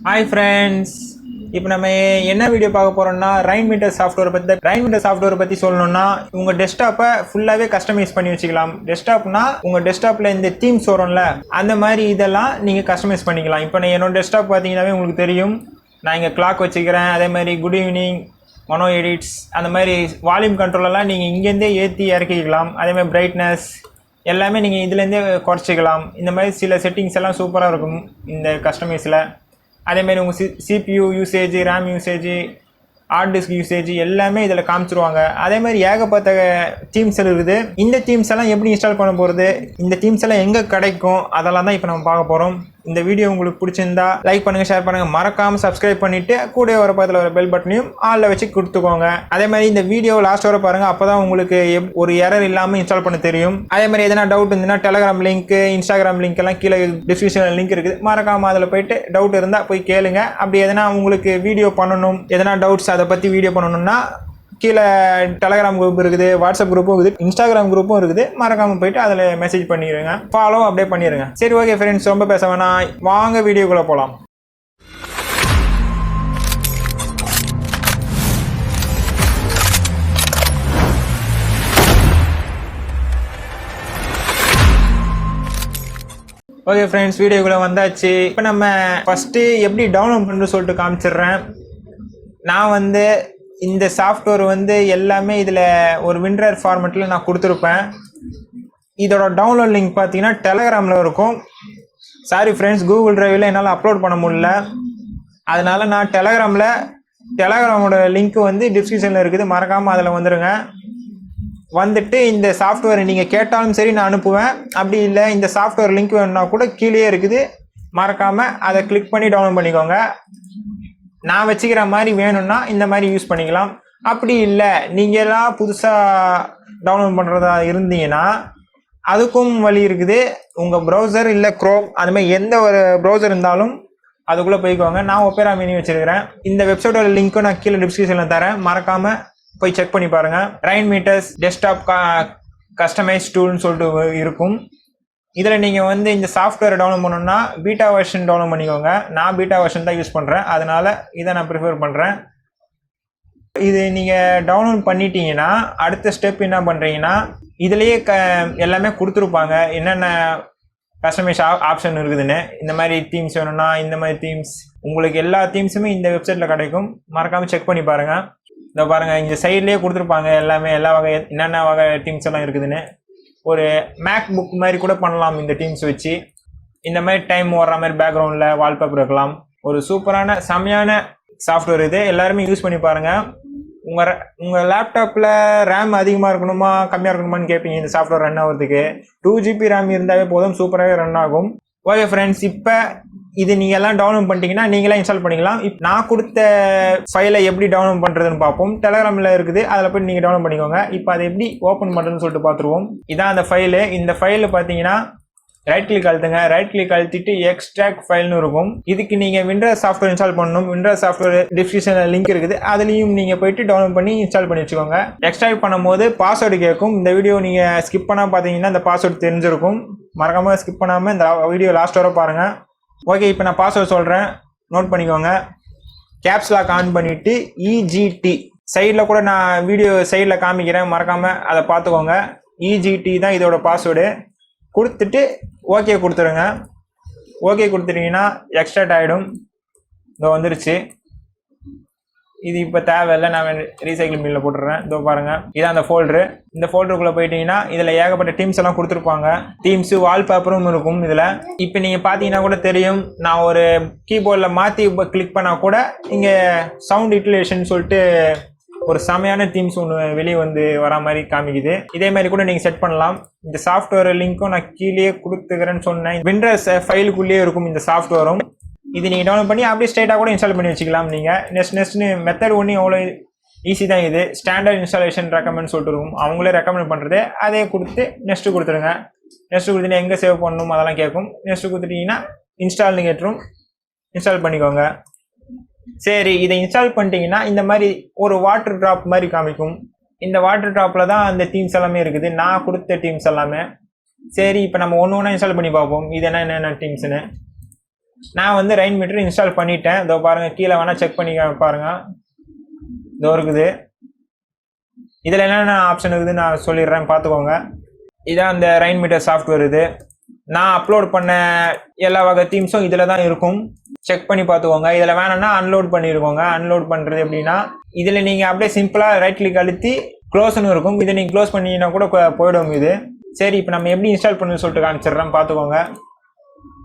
Hi friends, இப்போ நம்ம என்ன வீடியோ பார்க்க போறோம்னா Rainmeter சாஃப்ட்வேர் பத்தி சொல்லணும்னா உங்க டெஸ்க்டாப்பை ஃபுல்லாவே கஸ்டமைஸ் பண்ணி வச்சுக்கலாம். டெஸ்க்டாப்னா உங்க டெஸ்க்டாப்ல இந்த தீம்ஸ் வரும்ல அந்த மாதிரி இதெல்லாம் நீங்க கஸ்டமைஸ் பண்ணிக்கலாம். இப்போ என்னோட டெஸ்க்டாப் பார்த்தீங்கன்னாவே உங்களுக்கு தெரியும். நான் இங்க கிளாக் வச்சுக்கிறேன். அதே மாதிரி குட் ஈவினிங், மனோ எடிட்ஸ், அந்த மாதிரி வால்யூம் கண்ட்ரோலெல்லாம் நீங்கள் இங்கேருந்தே ஏற்றி இறக்கிக்கலாம். அதே மாதிரி பிரைட்னஸ் எல்லாமே நீங்கள் இதுலேருந்தே குறைச்சிக்கலாம். இந்த மாதிரி சில செட்டிங்ஸ் எல்லாம் சூப்பராக இருக்கும் இந்த கஸ்டமைஸில். அதேமாதிரி உங்கள் CPU usage, RAM usage, hard disk usage எல்லாமே இதில் காமிச்சிருவாங்க. அதே மாதிரி ஏகப்பட்ட தீம்ஸ் இருக்குது. இந்த தீம்ஸ் எல்லாம் எப்படி இன்ஸ்டால் பண்ண போகிறது, இந்த தீம்ஸ் எல்லாம் எங்கே கிடைக்கும், அதெல்லாம் தான் இப்போ நம்ம பார்க்க போகிறோம். இந்த வீடியோ உங்களுக்கு பிடிச்சிருந்தா லைக் பண்ணுங்கள், ஷேர் பண்ணுங்கள், மறக்காமல் சப்ஸ்கிரைப் பண்ணிவிட்டு கூட ஒரு பக்கத்தில் ஒரு பெல் பட்டனையும் ஆளில் வச்சு கொடுத்துக்கோங்க. அதே மாதிரி இந்த வீடியோ லாஸ்ட் வர பாருங்கள், அப்போ தான் உங்களுக்கு ஒரு எரர் இல்லாமல் இன்ஸ்டால் பண்ண தெரியும். அதே மாதிரி எதனா டவுட் இருந்துன்னா டெலகிராம் லிங்க், இன்ஸ்டாகிராம் லிங்க் எல்லாம் கீழே டிஸ்கிரிப்ஷனில் லிங்க் இருக்குது. மறக்காமல் அதில் போயிட்டு டவுட் இருந்தால் போய் கேளுங்க. அப்படி எதனா உங்களுக்கு வீடியோ பண்ணணும், எதனா டவுட்ஸ் அதை பற்றி வீடியோ பண்ணணும்னா கீழே டெலகிராம் குரூப் இருக்குது, வாட்ஸ்அப் குரூப்பும் இருக்குது, இன்ஸ்டாகிராம் குரூப்பும் இருக்குது. மறக்காமல் போயிட்டு அதில் மெசேஜ் பண்ணிடுங்க, ஃபாலோ அப்படியே பண்ணிடுங்க. சரி, ஓகே ஃப்ரெண்ட்ஸ், ரொம்ப பேச வேணாம், வாங்க வீடியோக்குள்ளே போகலாம். ஓகே ஃப்ரெண்ட்ஸ், வீடியோக்குள்ளே வந்தாச்சு. இப்போ நம்ம ஃபஸ்ட்டு எப்படி டவுன்லோட் பண்ணுறது சொல்லிட்டு காமிச்சிடுறேன். நான் இந்த சாஃப்ட்வேர் எல்லாமே இதில் ஒரு விண்டர் ஃபார்மேட்டில் நான் கொடுத்துருப்பேன். இதோட டவுன்லோட் லிங்க் பார்த்தீங்கன்னா டெலகிராமில் இருக்கும். சாரி ஃப்ரெண்ட்ஸ், கூகுள் டிரைவில் என்னால் அப்லோட் பண்ண முடியல. அதனால் நான் டெலகிராமோட லிங்க் டிஸ்கிரிப்ஷனில் இருக்குது. மறக்காமல் அதில் வந்துடுங்க. வந்துட்டு இந்த சாஃப்ட்வேரை நீங்கள் கேட்டாலும் சரி நான் அனுப்புவேன். அப்படி இல்லை இந்த சாஃப்ட்வேர் லிங்க் வேணுன்னா கூட கீழே இருக்குது. மறக்காமல் அதை கிளிக் பண்ணி டவுன்லோட் பண்ணிக்கோங்க. நான் வச்சுக்கிற மாதிரி வேணும்னா இந்த மாதிரி யூஸ் பண்ணிக்கலாம். அப்படி இல்லை நீங்களாம் புதுசாக டவுன்லோட் பண்ணுறதா இருந்தீங்கன்னா அதுக்கும் வழி இருக்குது. உங்கள் ப்ரௌசர் இல்லை க்ரோம், அதுமாதிரி எந்த ஒரு ப்ரௌசர் இருந்தாலும் அதுக்குள்ளே போய்க்குவாங்க. நான் ஒப்பேரா மினி வச்சுருக்கிறேன். இந்த வெப்சைட்டோட லிங்க்கும் நான் கீழே டிஸ்கிரிப்ஷனில் தரேன். மறக்காமல் போய் செக் பண்ணி பாருங்கள். Rainmeter டெஸ்க்டாப் கஸ்டமைஸ் டூல்னு சொல்லிட்டு இருக்கும். இதில் நீங்கள் இந்த சாஃப்ட்வேரை டவுன்லோட் பண்ணணும்னா பீட்டா வெர்ஷன் டவுன்லோட் பண்ணிக்கோங்க. நான் பீட்டா வெர்ஷன் தான் யூஸ் பண்ணுறேன், அதனால் இதை நான் ப்ரிஃபர் பண்ணுறேன். இது நீங்கள் டவுன்லோட் பண்ணிட்டீங்கன்னா அடுத்த ஸ்டெப் என்ன பண்ணுறீங்கன்னா இதுலேயே எல்லாமே கொடுத்துருப்பாங்க, என்னென்ன கஸ்டமைஸ் ஆப்ஷன் இருக்குதுன்னு. இந்த மாதிரி தீம்ஸ் வேணும்னா இந்த மாதிரி தீம்ஸ், உங்களுக்கு எல்லா தீம்ஸுமே இந்த வெப்சைட்டில் கிடைக்கும். மறக்காமல் செக் பண்ணி பாருங்கள். இந்த பாருங்கள், இந்த சைட்லேயே கொடுத்துருப்பாங்க எல்லாமே, எல்லா வகை என்னென்ன வகை தீம்ஸ் எல்லாம் இருக்குதுன்னு. ஒரு மேக் புக் மாதிரி கூட பண்ணலாம் இந்த டீம்ஸ் வச்சு. இந்த மாதிரி டைம் ஓடுற மாதிரி பேக்ரவுண்டில் வால்பேப்பர் இருக்கலாம். ஒரு சூப்பரான செம்மையான சாஃப்ட்வேர் இது. எல்லாருமே யூஸ் பண்ணி பாருங்கள். உங்கள் லேப்டாப்பில் ரேம் அதிகமாக இருக்கணுமா கம்மியாக இருக்கணுமான்னு கேட்பீங்க. இந்த சாஃப்ட்வேர் ரன் ஆகிறதுக்கு 2 GB ரேம் இருந்தாவே போதும், சூப்பராகவே ரன் ஆகும். ஓகே ஃப்ரெண்ட்ஸ், இப்போ இது நீங்கள் எல்லாம் டவுன்லோட் பண்ணிட்டீங்கன்னா நீங்களே இன்ஸ்டால் பண்ணிக்கலாம். இப்போ நான் கொடுத்த ஃபைலை எப்படி டவுன்லோட் பண்ணுறதுன்னு பார்ப்போம். டெலகிராமில் இருக்குது, அதில் போய் நீங்கள் டவுன்லோட் பண்ணிக்கோங்க. இப்போ அதை எப்படி ஓப்பன் பண்ணுறதுன்னு சொல்லிட்டு பார்த்துருவோம். இதான் அந்த ஃபைலு. இந்த ஃபைலில் பார்த்தீங்கன்னா ரைட் கிளிக் அழுத்துங்க. ரைட் கிளிக் அழுத்திட்டு எக்ஸ்ட்ராக்ட் ஃபைல்னு இருக்கும். இதுக்கு நீங்கள் விண்டர் சாஃப்ட்வேர் இன்ஸ்டால் பண்ணணும். விண்டர் சாஃப்ட்வேர் டிஸ்கிரிப்ஷனில் லிங்க் இருக்குது, அதுலேயும் நீங்கள் போயிட்டு டவுன்லோட் பண்ணி இன்ஸ்டால் பண்ணி வச்சுக்கோங்க. எக்ஸ்ட்ராக்ட் பண்ணும்போது பாஸ்வேர்டு கேட்கும். இந்த வீடியோ நீங்கள் ஸ்கிப் பண்ணால் பார்த்தீங்கன்னா இந்த பாஸ்வேர்டு தெரிஞ்சிருக்கும். மறக்காமல் ஸ்கிப் பண்ணாமல் இந்த வீடியோ லாஸ்ட் வர பாருங்கள். ஓகே, இப்போ நான் பாஸ்வேர்டு சொல்கிறேன், நோட் பண்ணிக்கோங்க. கேப்ஸ் லாக் ஆன் பண்ணிவிட்டு EGT சைடில் கூட நான் வீடியோ சைடில் காமிக்கிறேன், மறக்காமல் அதை பார்த்துக்கோங்க. EGT தான் இதோட பாஸ்வேர்டு. கொடுத்துட்டு ஓகே கொடுத்துருங்க. ஓகே கொடுத்துட்டீங்கன்னா எக்ஸ்ட்ராக்ட் ஆகிடும். இதோ வந்துருச்சு. இது இப்போ தேவையில்லை, நான் ரீசைக்கிள் பில்லில் போட்டுடுறேன். இதோ பாருங்கள், இதான் அந்த ஃபோல்டரு. இந்த ஃபோல்டருக்குள்ளே போயிட்டீங்கன்னா இதில் ஏகப்பட்ட டீம்ஸ் எல்லாம் கொடுத்துருப்பாங்க. டீம்ஸு வால்பேப்பரும் இருக்கும் இதில். இப்போ நீங்கள் பார்த்தீங்கன்னா கூட தெரியும், நான் ஒரு கீபோர்டில் மாற்றி கிளிக் பண்ணால் கூட இங்கே சவுண்ட் இன்சுலேஷன் சொல்லிட்டு ஒரு செமையான தீம்ஸ் ஒன்று வெளியே வரா மாதிரி காமிக்குது. இதே மாதிரி கூட நீங்கள் செட் பண்ணலாம். இந்த சாஃப்ட்வேர் லிங்க்கும் நான் கீழே கொடுத்துக்கிறேன்னு சொன்னேன். விண்டர்ஸ் ஃபைலுக்குள்ளேயே இருக்கும் இந்த சாஃப்ட்வேரும். இது நீங்கள் டவுன்லோட் பண்ணி அப்படியே ஸ்ட்ரைட்டாக கூட இன்ஸ்டால் பண்ணி வச்சுக்கலாம். நீங்கள் நெக்ஸ்ட்னு மெத்தட் ஒன்று எவ்வளோ ஈஸி தான் இது. ஸ்டாண்டர்ட் இன்ஸ்டாலேஷன் ரெக்கமெண்ட் சொல்லிட்டு இருக்கும், அவங்களே ரெக்கமெண்ட் பண்ணுறது. அதே கொடுத்து நெக்ஸ்ட்டு கொடுத்துருங்க. நெக்ஸ்ட்டு கொடுத்துட்டு எங்கே சேவ் பண்ணணும் அதெல்லாம் கேட்கும். நெக்ஸ்ட்டு கொடுத்துட்டீங்கன்னா இன்ஸ்டால்னு கேட்டுரும், இன்ஸ்டால் பண்ணிக்கோங்க. சரி, இதை இன்ஸ்டால் பண்ணிட்டீங்கன்னா இந்த மாதிரி ஒரு வாட்டர் ட்ராப் மாதிரி காமிக்கும். இந்த வாட்டர் ட்ராப்பில் தான் அந்த டீம்ஸ் எல்லாமே இருக்குது, நான் கொடுத்த டீம்ஸ் எல்லாமே. சரி, இப்போ நம்ம ஒன்று ஒன்றா இன்ஸ்டால் பண்ணி பார்ப்போம் இது என்னென்ன டீம்ஸ்னு. நான் வந்து ரெயின்மீட்டர் இன்ஸ்டால் பண்ணிட்டேன். இதோ பாருங்கள், கீழே வேணால் செக் பண்ணி பாருங்கள். இதோ இருக்குது. இதில் என்னென்ன ஆப்ஷன் இருக்குதுன்னு நான் சொல்லிடுறேன், பார்த்துக்கோங்க. இதான் அந்த ரெயின்மீட்டர் சாஃப்ட்வேர். இது நான் அப்லோட் பண்ண எல்லா வகை தீம்ஸும் இதில் தான் இருக்கும். செக் பண்ணி பார்த்துக்கோங்க. இதில் வேணும்னா அன்லோட் பண்ணியிருக்கோங்க. அன்லோட் பண்ணுறது எப்படின்னா, இதில் நீங்கள் அப்படியே சிம்பிளாக ரைட் கிளிக் அழுத்தி க்ளோஸ்னு இருக்கும். இதை நீங்கள் க்ளோஸ் பண்ணிங்கன்னா கூட போயிடும் இது. சரி, இப்போ நம்ம எப்படி இன்ஸ்டால் பண்ணணும்னு சொல்லிட்டு காமிச்சிடுறேன், பார்த்துக்கோங்க.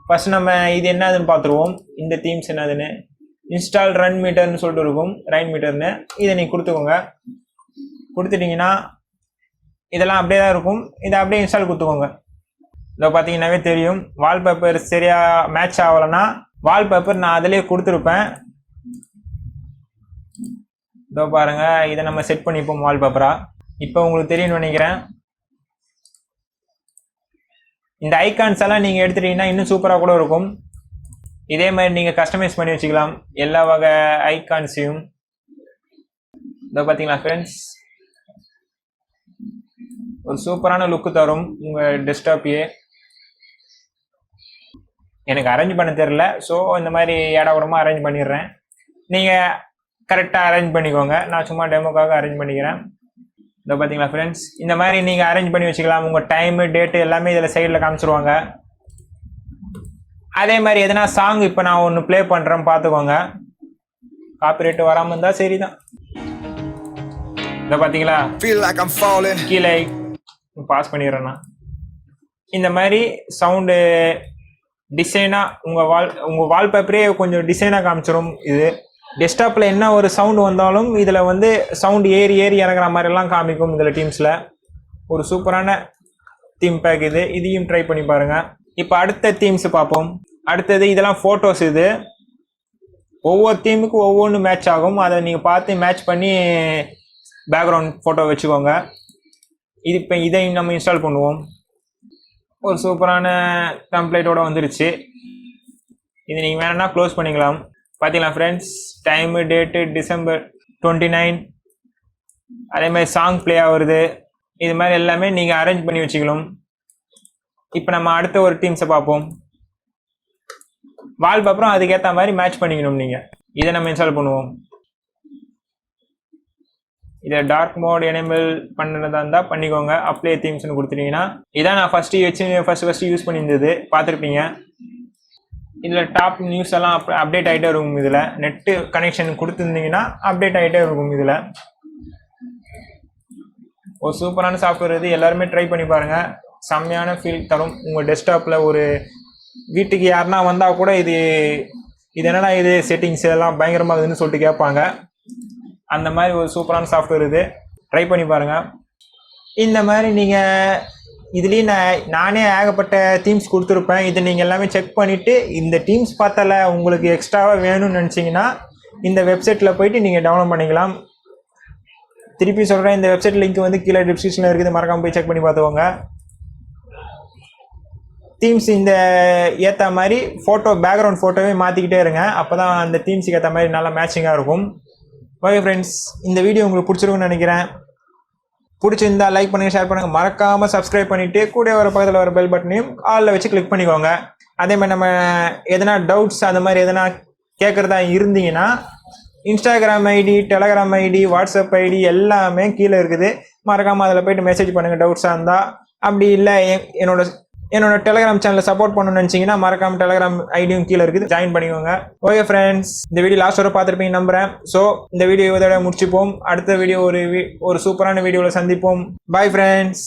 ஃபர்ஸ்ட் நம்ம இது என்னதுன்னு பார்த்துருவோம். இந்த தீம்ஸ் என்னதுன்னு. இன்ஸ்டால் ரன் மீட்டர்னு சொல்லிட்டு இருக்கும், ரெயின்மீட்டர்னு. இதை நீங்கள் கொடுத்துக்கோங்க. கொடுத்துட்டிங்கன்னா இதெல்லாம் அப்படியே தான் இருக்கும். இதை அப்படியே இன்ஸ்டால் கொடுத்துக்கோங்க. இதோ பார்த்தீங்கன்னாவே தெரியும், வால்பேப்பர் சரியாக மேட்ச் ஆகலைன்னா வால்பேப்பர் நான் அதிலே கொடுத்துருப்பேன். இதோ பாருங்கள், இதை நம்ம செட் பண்ணிப்போம் வால்பேப்பராக. இப்போ உங்களுக்கு தெரியும்னு நினைக்கிறேன். இந்த ஐகான்ஸ் எல்லாம் நீங்கள் எடுத்துட்டீங்கன்னா இன்னும் சூப்பராக கூட இருக்கும். இதே மாதிரி நீங்கள் கஸ்டமைஸ் பண்ணி வச்சுக்கலாம் எல்லா வகை ஐகான்ஸையும். இதோ பார்த்தீங்களா ஃப்ரெண்ட்ஸ், ஒரு சூப்பரான லுக்கு தரும் உங்கள் டெஸ்க்டாப்பையே. எனக்கு அரேஞ்ச் பண்ண தெரில, ஸோ இந்த மாதிரி ஏடாகூடமாக அரேஞ்ச் பண்ணிடுறேன். நீங்கள் கரெக்டாக அரேஞ்ச் பண்ணிக்கோங்க. நான் சும்மா டெமோக்காக அரேஞ்ச் பண்ணிக்கிறேன். இதோ பார்த்தீங்களா ஃப்ரெண்ட்ஸ், இந்த மாதிரி நீங்கள் அரேஞ்ச் பண்ணி வச்சுக்கலாம். உங்கள் டைமு டேட்டு எல்லாமே இதில் சைடில் காமிச்சிருவாங்க. அதே மாதிரி எதனா சாங் இப்போ நான் ஒன்று ப்ளே பண்ணுறேன், பார்த்துக்கோங்க. காப்பிரைட்டு வராமல் இருந்தால் சரி தான். இதோ பார்த்தீங்களா, கீழே பாஸ் பண்ணிடுறேன்னா இந்த மாதிரி சவுண்டு டிசைனாக உங்கள் வால்பேப்பரே கொஞ்சம் டிசைனாக காமிச்சிடும். இது டெஸ்க்டாப்பில் என்ன ஒரு சவுண்டு வந்தாலும் இதில் வந்து சவுண்டு ஏறி இறங்குற மாதிரிலாம் காமிக்கும். இதில் டீம்ஸில் ஒரு சூப்பரான தீம் பேக் இது. இதையும் ட்ரை பண்ணி பாருங்கள். இப்போ அடுத்த தீம்ஸ் பார்ப்போம். அடுத்தது இதெல்லாம் ஃபோட்டோஸ். இது ஒவ்வொரு தீமுக்கும் ஒவ்வொன்று மேட்ச் ஆகும். அதை நீங்கள் பார்த்து மேட்ச் பண்ணி பேக்ரவுண்ட் ஃபோட்டோ வச்சுக்கோங்க. இது இப்போ இதையும் நம்ம இன்ஸ்டால் பண்ணுவோம். ஒரு சூப்பரான டெம்ப்ளேட்டோட வந்துருச்சு. இது நீங்கள் வேணும்னா க்ளோஸ் பண்ணிக்கலாம். பார்த்தீங்களா ஃப்ரெண்ட்ஸ், டைமு டேட்டு December 29. அதே மாதிரி சாங் ப்ளே ஆகுறது. இது மாதிரி எல்லாமே நீங்கள் அரேஞ்ச் பண்ணி வச்சுக்கலாம். இப்போ நம்ம அடுத்த ஒரு டீம்ஸை பார்ப்போம். வால்பேப்பரும் அதுக்கேற்ற மாதிரி மேட்ச் பண்ணிக்கணும். நீங்கள் இதை நம்ம இன்ஸ்டால் பண்ணுவோம். இதை டார்க் மோட் எனேபிள் பண்ணுறதா இருந்தால் பண்ணிக்கோங்க. அப்ளை தீம்ஸ்னு கொடுத்துட்டீங்கன்னா, இதான் நான் ஃபஸ்ட்டு யூஸ் பண்ணியிருந்தது, பார்த்துருப்பீங்க. இதில் டாப் நியூஸ் எல்லாம் அப்டேட் ஆகிட்டே இருக்கும். இதில் நெட்டு கனெக்ஷன் கொடுத்துருந்தீங்கன்னா அப்டேட் ஆகிட்டே இருக்கும். இதில் ஒரு சூப்பரான சாஃப்ட்வேர் இது. எல்லாருமே ட்ரை பண்ணி பாருங்கள். செம்மையான ஃபீல் தரும். உங்கள் டெஸ்க்டாப்பில் ஒரு வீட்டுக்கு யாருன்னா வந்தால் கூட இது என்னென்னா இது செட்டிங்ஸ் இதெல்லாம் பயங்கரமாக இருக்குதுன்னு சொல்லிட்டு கேட்பாங்க. அந்த மாதிரி ஒரு சூப்பரான சாஃப்ட்வேர் இது. ட்ரை பண்ணி பாருங்கள். இந்த மாதிரி நீங்கள் இதுலேயும் நானே ஏகப்பட்ட தீம்ஸ் கொடுத்துருப்பேன். இதை நீங்கள் எல்லாமே செக் பண்ணிவிட்டு இந்த டீம்ஸ் பார்த்தால உங்களுக்கு எக்ஸ்ட்ராவாக வேணும்னு நினச்சிங்கன்னா இந்த வெப்சைட்டில் போய்ட்டு நீங்கள் டவுன்லோட் பண்ணிக்கலாம். திருப்பி சொல்கிறேன், இந்த வெப்சைட் லிங்க் வந்து கீழே டிஸ்கிரிப்ஷனில் இருக்குது. மறக்காமல் போய் செக் பண்ணி பார்த்துக்கோங்க. தீம்ஸ் இந்த ஏற்ற மாதிரி பேக்ரவுண்ட் ஃபோட்டோவே மாற்றிக்கிட்டே இருங்க. அப்போ தான் அந்த தீம்ஸுக்கு ஏற்ற மாதிரி நல்லா மேட்சிங்காக இருக்கும். ஓகே ஃப்ரெண்ட்ஸ், இந்த வீடியோ உங்களுக்கு பிடிச்சிருக்குன்னு நினைக்கிறேன். பிடிச்சிருந்தா லைக் பண்ணுங்கள், ஷேர் பண்ணுங்கள். மறக்காமல் சப்ஸ்கிரைப் பண்ணிவிட்டு கூட வர பக்கத்தில் வர பெல் பட்டனையும் ஆலில் வச்சு கிளிக் பண்ணிக்கோங்க. அதே மாதிரி நம்ம எதனா டவுட்ஸ் அந்த மாதிரி எதனா கேட்குறதா இருந்தீங்கன்னா Instagram ID, Telegram ID, WhatsApp ID எல்லாமே கீழே இருக்குது. மறக்காமல் அதில் போய்ட்டு மெசேஜ் பண்ணுங்கள் டவுட்ஸாக இருந்தால். அப்படி இல்லை என்னோட டெலகிராம் சேனலில் சப்போர்ட் பண்ணணும்னு நினச்சிங்கன்னா மறக்காமல் டெலகிராம் ஐடியும் கீழே இருக்குது, ஜாயின் பண்ணிக்கோங்க. ஓகே ஃப்ரெண்ட்ஸ், இந்த வீடியோ லாஸ்ட் வரை பார்த்துருப்பீங்க நம்புகிறேன். ஸோ இந்த வீடியோ இதோட முடிச்சுப்போம். அடுத்த வீடியோ ஒரு சூப்பரான வீடியோவில் சந்திப்போம். Bye friends.